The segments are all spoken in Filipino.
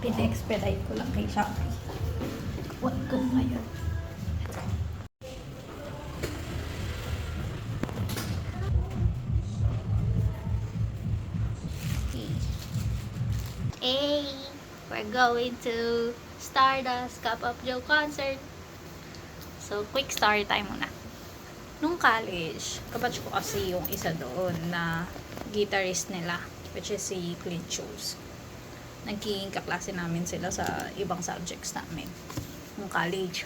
Pina-expedite ko lang kay Shopee. Kukuha ko ngayon. Hey, we're going to Stardust Cup of Joe concert. So, quick story time muna. Nung college, kabatch ko kasi yung isa doon na guitarist nila, which is si Clint Shoes. Naging kaklase namin sila sa ibang subjects namin nung college.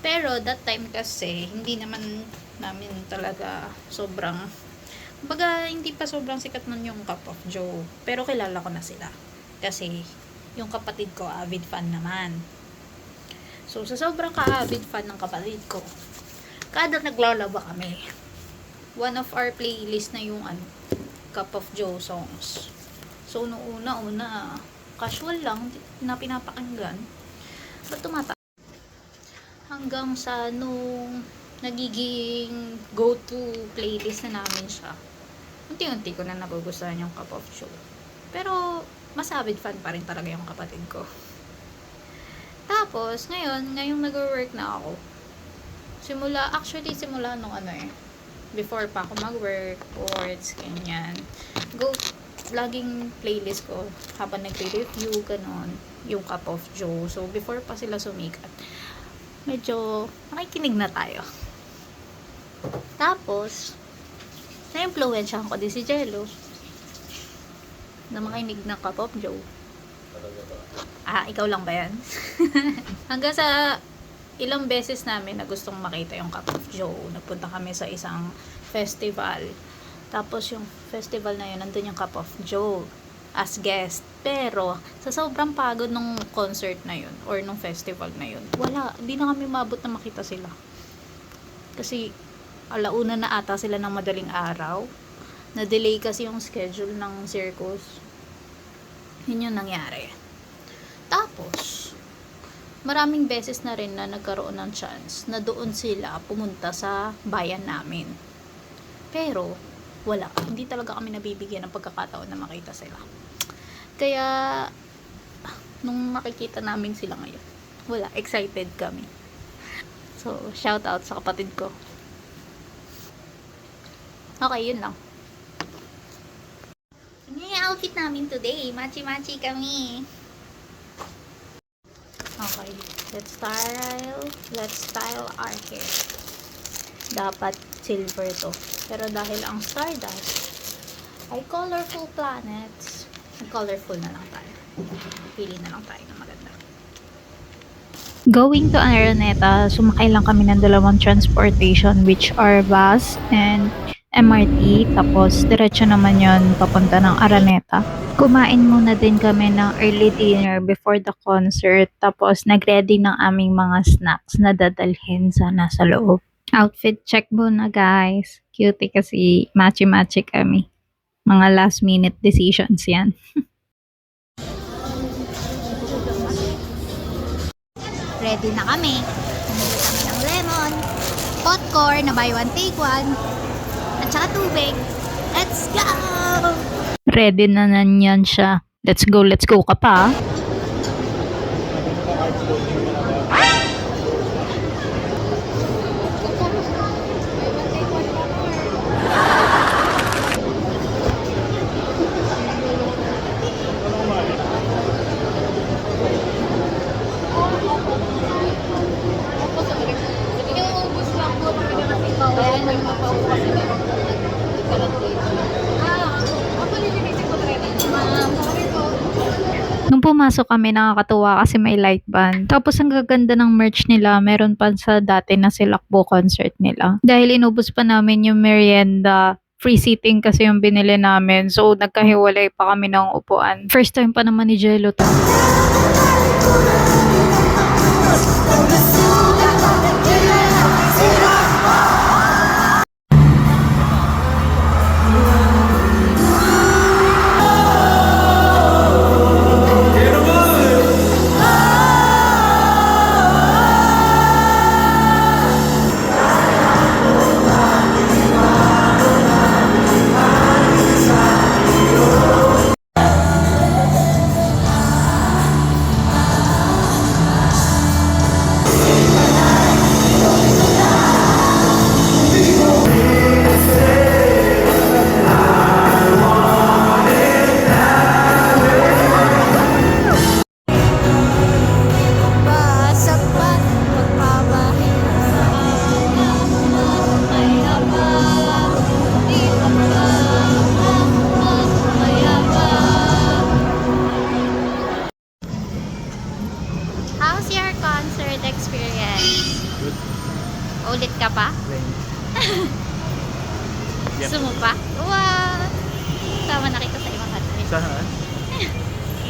Pero that time kasi, hindi naman namin talaga sobrang, baga hindi pa sobrang sikat nun yung Cup of Joe. Pero kilala ko na sila. Kasi yung kapatid ko, avid fan naman. So, sa sobrang ka-avid fan ng kapatid ko, kada naglalaba kami, one of our playlist na yung Cup of Joe songs. So, noong una, casual lang na pinapakinggan. Ba't tumata? Hanggang sa nung nagiging go-to playlist na namin siya, unti-unti ko na nagugustuhan yung Cup of Joe. Pero, mas avid fan pa rin talaga yung kapatid ko. Tapos, ngayong nag-work na ako, simula nung before pa ako mag-work, sports, ganyan, laging playlist ko, habang nagre-review, ganon, yung Cup of Joe. So, before pa sila sumikat, medyo nakikinig na tayo. Tapos, na-influensyahan ko din si Jello na makinig ng Cup of Joe. Ikaw lang ba yan? Hanggang sa ilang beses namin na gustong makita yung Cup of Joe. Nagpunta kami sa isang festival. Tapos yung festival na yun, nandun yung Cup of Joe as guest. Pero, sa sobrang pagod nung concert na yun, or nung festival na yun, hindi na kami mabot na makita sila. Kasi, alauna na ata sila ng madaling araw. Na-delay kasi yung schedule ng circus. Yun yung nangyari. Tapos, maraming beses na rin na nagkaroon ng chance na doon sila pumunta sa bayan namin. Pero, wala. Hindi talaga kami nabibigyan ng pagkakataon na makita sila. Kaya, nung makikita namin sila ngayon, wala. Excited kami. So, shout out sa kapatid ko. Okay, yun lang. Yun yung outfit namin today. Machi-machi kami. Okay, let's style our hair. Dapat silver to. Pero dahil ang Stardust ay colorful planets, colorful na lang tayo. Pili na lang tayo ng maganda. Going to Araneta, sumakay lang kami ng dalawang transportation which are bus and MRT. Tapos diretso naman yon papunta ng Araneta. Kumain muna din kami ng early dinner before the concert. Tapos nag-ready ng aming mga snacks na dadalhin sa nasa loob. Outfit check muna guys. Cutie kasi matchy-matchy kami. Mga last minute decisions yan. Ready na kami. Bumili kami ng lemon, popcorn na buy one take one, at saka tubig. Let's go! Ready na yan siya. Let's go ka pa. Nung pumasok kami, nakakatuwa kasi may light band. Tapos ang gaganda ng merch nila, meron pa sa dati na Silakbo concert nila. Dahil inubos pa namin yung merienda, free seating kasi yung binili namin. So nagkahiwalay pa kami ng upuan. First time pa naman ni Jello to.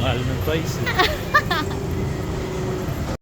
mahal ng twice. Eh.